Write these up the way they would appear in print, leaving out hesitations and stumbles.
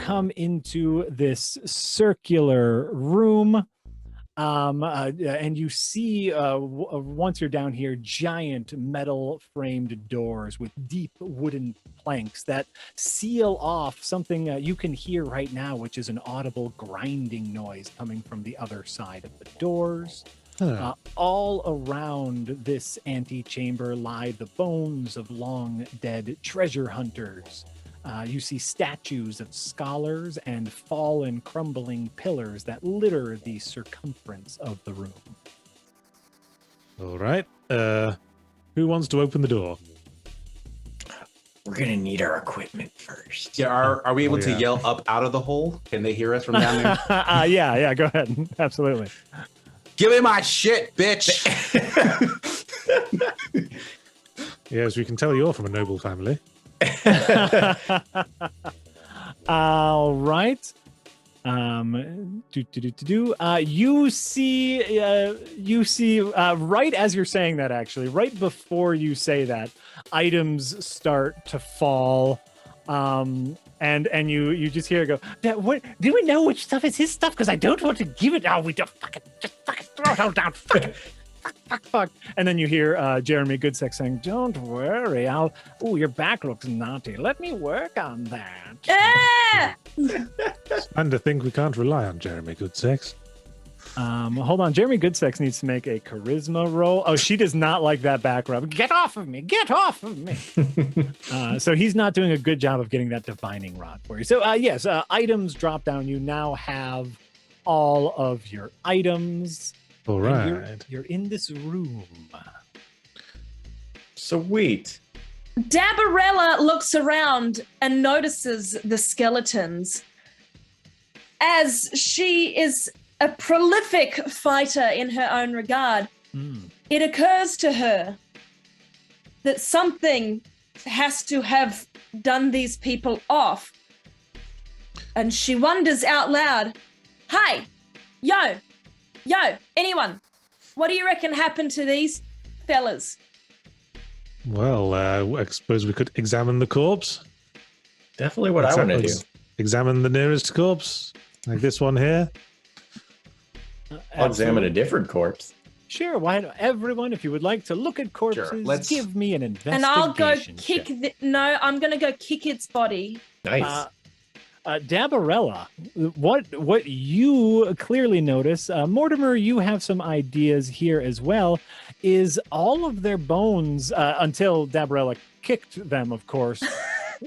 come into this circular room. And you see, once you're down here, giant metal framed doors with deep wooden planks that seal off something you can hear right now, which is an audible grinding noise coming from the other side of the doors. All around this antechamber lie the bones of long dead treasure hunters. You see statues of scholars and fallen, crumbling pillars that litter the circumference of the room. All right. Who wants to open the door? We're going to need our equipment first. Yeah, are we able to yell up out of the hole? Can they hear us from down there? Yeah, go ahead. Absolutely. Give me my shit, bitch! Yes, we can tell you're from a noble family. All right. You see right as you're saying that, actually, right before you say that, items start to fall. And you just hear it go, what, do we know which stuff is his stuff? Because I don't want to give it. Oh, we just fucking throw it all down. Fuck. And then you hear Jeremy Goodsex saying, don't worry. Your back looks naughty. Let me work on that. And to think we can't rely on Jeremy Goodsex. Hold on. Jeremy Goodsex needs to make a charisma roll. Oh, she does not like that back rub. Get off of me. Get off of me. So he's not doing a good job of getting that divining rod for you. So yes, items drop down. You now have all of your items. All right. You're in this room. Sweet. Dabarella looks around and notices the skeletons. As she is a prolific fighter in her own regard, it occurs to her that something has to have done these people off. And she wonders out loud, hey, yo, anyone, what do you reckon happened to these fellas? Well, I suppose we could examine the corpse. Definitely what I want to do. Examine the nearest corpse, like this one here. I'll examine a different corpse. Sure, why not? Everyone, if you would like to look at corpses, let's give me an investigation. And I'll go kick I'm going to go kick its body. Nice. Dabarella, what you clearly notice, Mortimer, you have some ideas here as well, is all of their bones, until Dabarella kicked them, of course,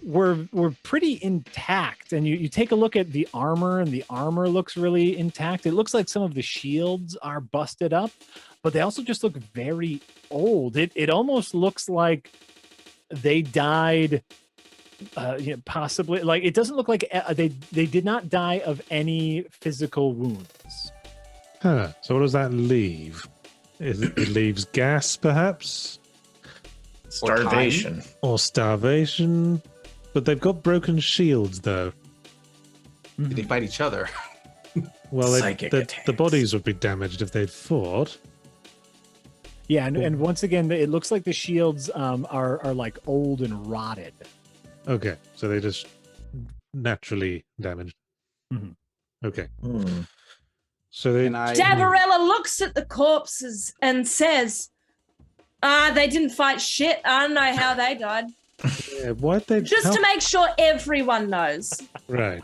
were pretty intact. And you take a look at the armor, and the armor looks really intact. It looks like some of the shields are busted up, but they also just look very old. It almost looks like they died... possibly, like, it doesn't look like they did not die of any physical wounds. So what does that leave? It leaves gas, perhaps? Starvation. Or starvation. But they've got broken shields, though. Did they fight each other? Well, Psychic the bodies would be damaged if they'd fought. Yeah, and once again, it looks like the shields are like old and rotted. Okay, so they just naturally damaged. Mm-hmm. Okay. So they... Dabarella looks at the corpses and says, they didn't fight shit. I don't know how they died. Yeah, why'd they... Just to make sure everyone knows. Right.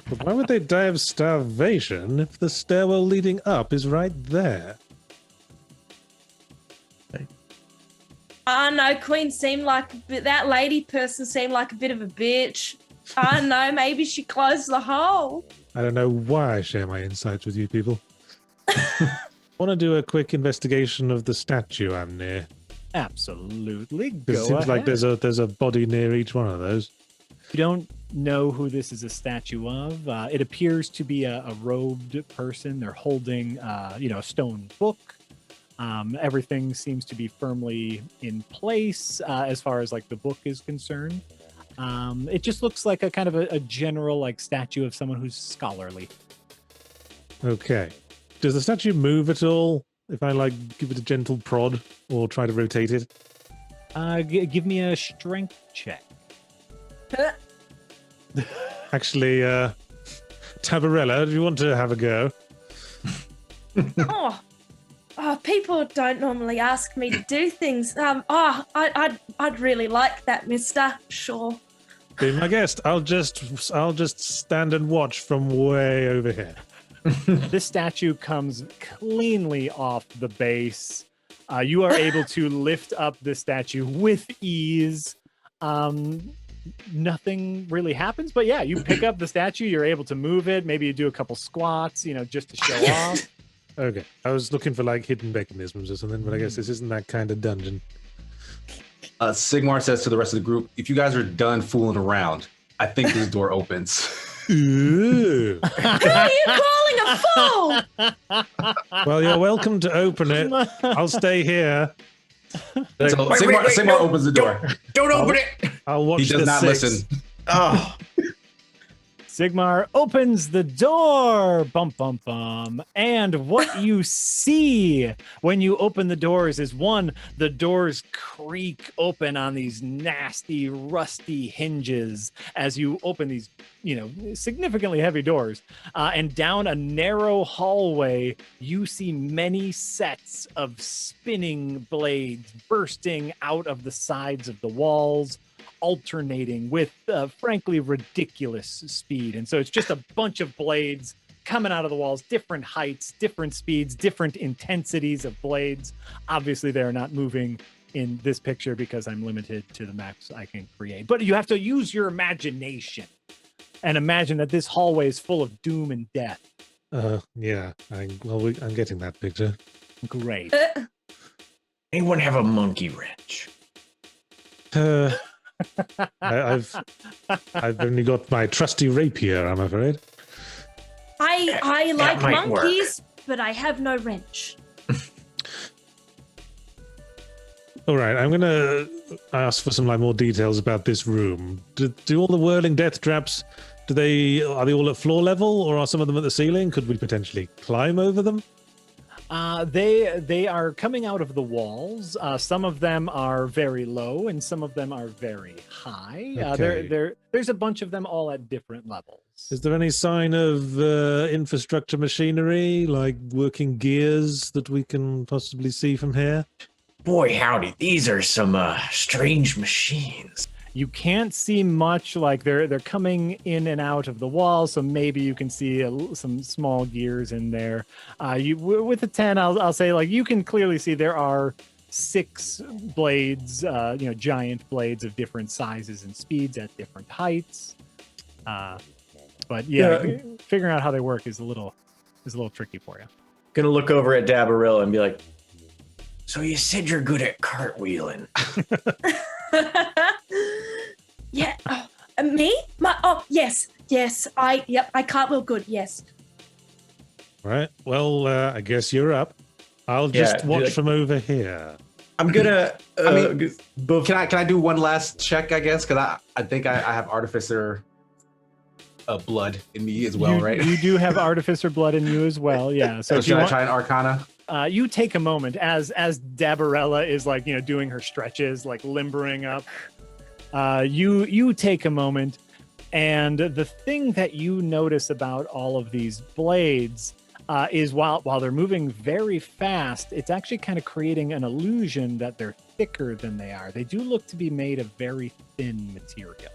But why would they die of starvation if the stairwell leading up is right there? I know, Queen seemed like that lady person seemed like a bit of a bitch. I don't know, maybe she closed the hole. I don't know why I share my insights with you people. Want to do a quick investigation of the statue I'm near? Absolutely. It seems like there's a body near each one of those. You don't know who this is a statue of. It appears to be a robed person. They're holding, a stone book. Everything seems to be firmly in place as far as like the book is concerned. It just looks like a kind of a general like statue of someone who's scholarly. Okay. Does the statue move at all if I like give it a gentle prod or try to rotate it? Give me a strength check. Actually, Tabarella, do you want to have a go? Oh, people don't normally ask me to do things. I'd really like that, mister. Sure. Be my guest. I'll just stand and watch from way over here. This statue comes cleanly off the base. You are able to lift up the statue with ease. Nothing really happens, but yeah, you pick up the statue, you're able to move it. Maybe you do a couple squats, just to show off. Okay, I was looking for like hidden mechanisms or something, but I guess this isn't that kind of dungeon. Sigmar says to the rest of the group, if you guys are done fooling around, I think this door opens. Ooh. Who are you calling a fool? Well, you're welcome to open it. I'll stay here. So Sigmar opens the door. Don't open it. I'll watch He does the not six. listen. Oh, Sigmar opens the door, bum bum bum, and what you see when you open the doors is the doors creak open on these nasty, rusty hinges as you open these, significantly heavy doors, and down a narrow hallway, you see many sets of spinning blades bursting out of the sides of the walls, alternating with frankly ridiculous speed. And so it's just a bunch of blades coming out of the walls, different heights, different speeds, different intensities of blades. Obviously they're not moving in this picture because I'm limited to the maps I can create, but you have to use your imagination and imagine that this hallway is full of doom and death. Yeah, I'm getting that picture. Great. anyone have a monkey wrench? I've only got my trusty rapier, I'm afraid. I like might work. monkeys, but I have no wrench. All right, I'm gonna ask for some more details about this room. Do all the whirling death traps? Are they all at floor level, or are some of them at the ceiling? Could we potentially climb over them? They are coming out of the walls. Some of them are very low, and some of them are very high. Okay. There's a bunch of them all at different levels. Is there any sign of infrastructure machinery, like working gears, that we can possibly see from here? Boy, howdy, these are some strange machines. You can't see much. Like they're coming in and out of the wall, so maybe you can see some small gears in there. With a 10, I'll say like you can clearly see there are 6 blades, giant blades of different sizes and speeds at different heights. But figuring out how they work is a little tricky for you. Gonna look over at Dabarilla and be like, so you said you're good at cartwheeling. Yeah. Me? Yes. I cartwheel good. Yes. Right. Well, I guess you're up. I'll just watch from over here. I'm gonna. Can I do one last check? I guess because I think I have artificer blood in me as well, right? You do have artificer blood in you as well. Yeah. So should I try an Arcana? You take a moment as Dabarella is doing her stretches, limbering up. You take a moment, and the thing that you notice about all of these blades is while they're moving very fast, it's actually kind of creating an illusion that they're thicker than they are. They do look to be made of very thin material.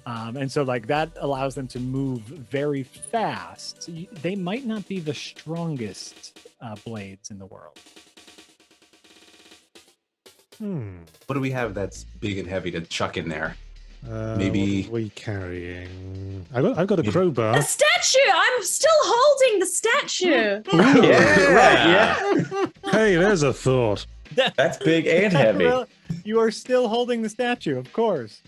And so that allows them to move very fast. They might not be the strongest blades in the world. What do we have that's big and heavy to chuck in there? Maybe. What are we carrying? I've got a crowbar. The statue! I'm still holding the statue. Yeah. Hey, there's a thought. That's big and heavy. You are still holding the statue, of course.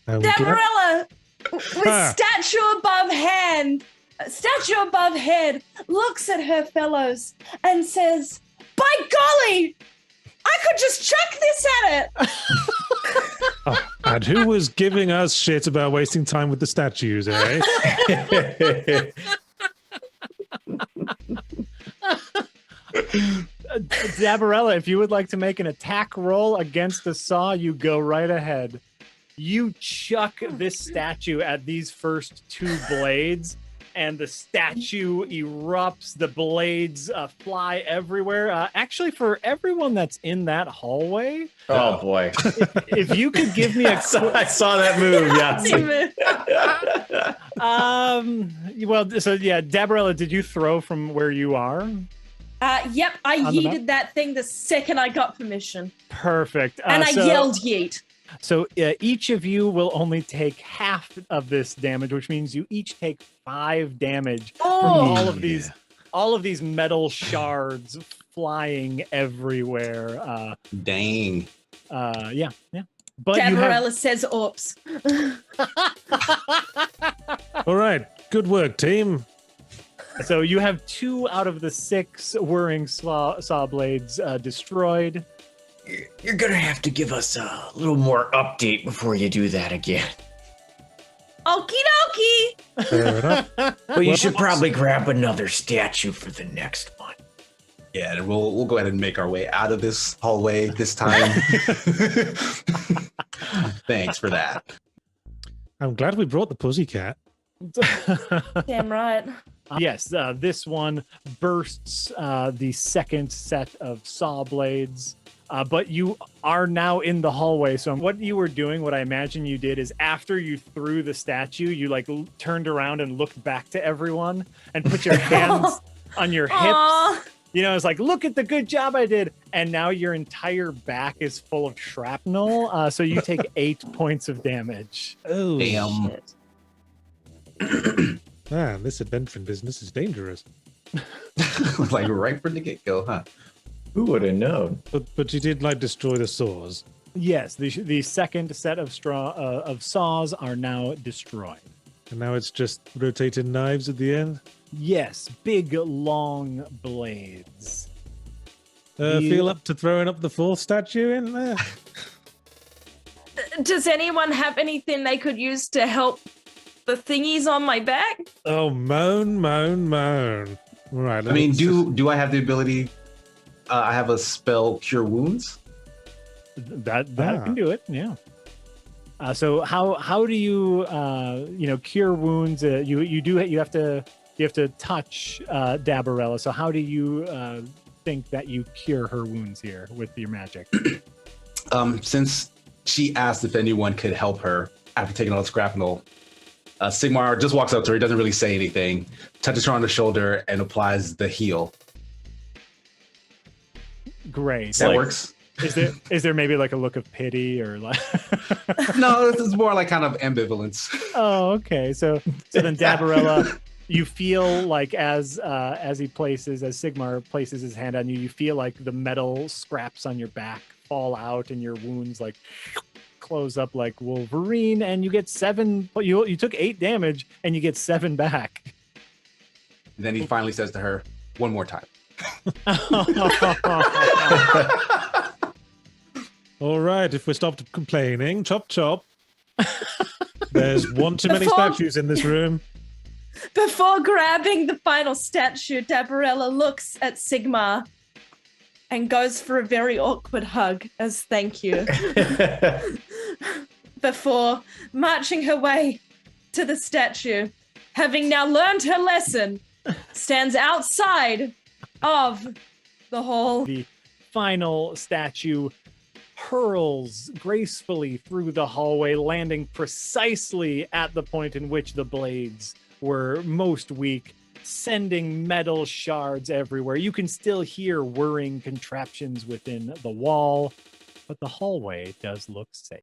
Dabarella, with statue above head, looks at her fellows and says, "By golly, I could just chuck this at it." And who was giving us shit about wasting time with the statues, eh? Dabarella, if you would like to make an attack roll against the saw, you go right ahead. You chuck this statue at these first two blades, and the statue erupts. The blades fly everywhere. Actually, for everyone that's in that hallway, Oh boy. if you could give me I saw that move. Yeah. Well, so yeah, Dabarella, did you throw from where you are? Yep, I On the map? yeeted that thing the second I got permission. Perfect. And I yelled yeet. So each of you will only take half of this damage, which means you each take 5 damage from all of these metal shards flying everywhere. Dang. Yeah. But Dabarella says, oops. All right, good work, team. So you have 2 out of the 6 whirring saw blades destroyed. You're gonna have to give us a little more update before you do that again. Okie dokie. Fair enough. But you should probably grab another statue for the next one. Yeah, and we'll go ahead and make our way out of this hallway this time. Thanks for that. I'm glad we brought the pussycat. Damn right. Yes, this one bursts the second set of saw blades. But you are now in the hallway. So what you were doing, what I imagine you did, is after you threw the statue, you like turned around and looked back to everyone and put your hands on your hips. Aw. You know, it's like, look at the good job I did. And now your entire back is full of shrapnel. So you take 8 points of damage. Oh, Damn. Shit. man, this adventuring business is dangerous. Like right from the get-go, huh? Who would have known? But you did like destroy the saws. Yes, the second set of saws are now destroyed. And now it's just rotating knives at the end. Yes, big long blades. Feel up to throwing up the 4th statue in there? Does anyone have anything they could use to help the thingies on my back? Oh, moan. Right. I mean, do I have the ability? I have a spell, Cure Wounds. That can do it. Yeah. So how do you cure wounds? You have to touch Dabarella. So how do you think that you cure her wounds here with your magic? Since she asked if anyone could help her after taking all the shrapnel, Sigmar just walks up to her. He doesn't really say anything. Touches her on the shoulder and applies the heal. Great. That works. Is there maybe like a look of pity or like? No, this is more like kind of ambivalence. Oh, okay. So then Dabarella, you feel like as Sigmar places his hand on you, you feel like the metal scraps on your back fall out and your wounds like close up like Wolverine, and you get 7. You took 8 damage and you get 7 back. And then he finally says to her, "One more time." All right, if we stopped complaining, chop chop. There's one too many Before- statues in this room. Before grabbing the final statue, Dabarella looks at Sigmar and goes for a very awkward hug as thank you. Before marching her way to the statue, having now learned her lesson, stands outside of the hall. The final statue hurls gracefully through the hallway, landing precisely at the point in which the blades were most weak, sending metal shards everywhere. You can still hear whirring contraptions within the wall, but the hallway does look safe.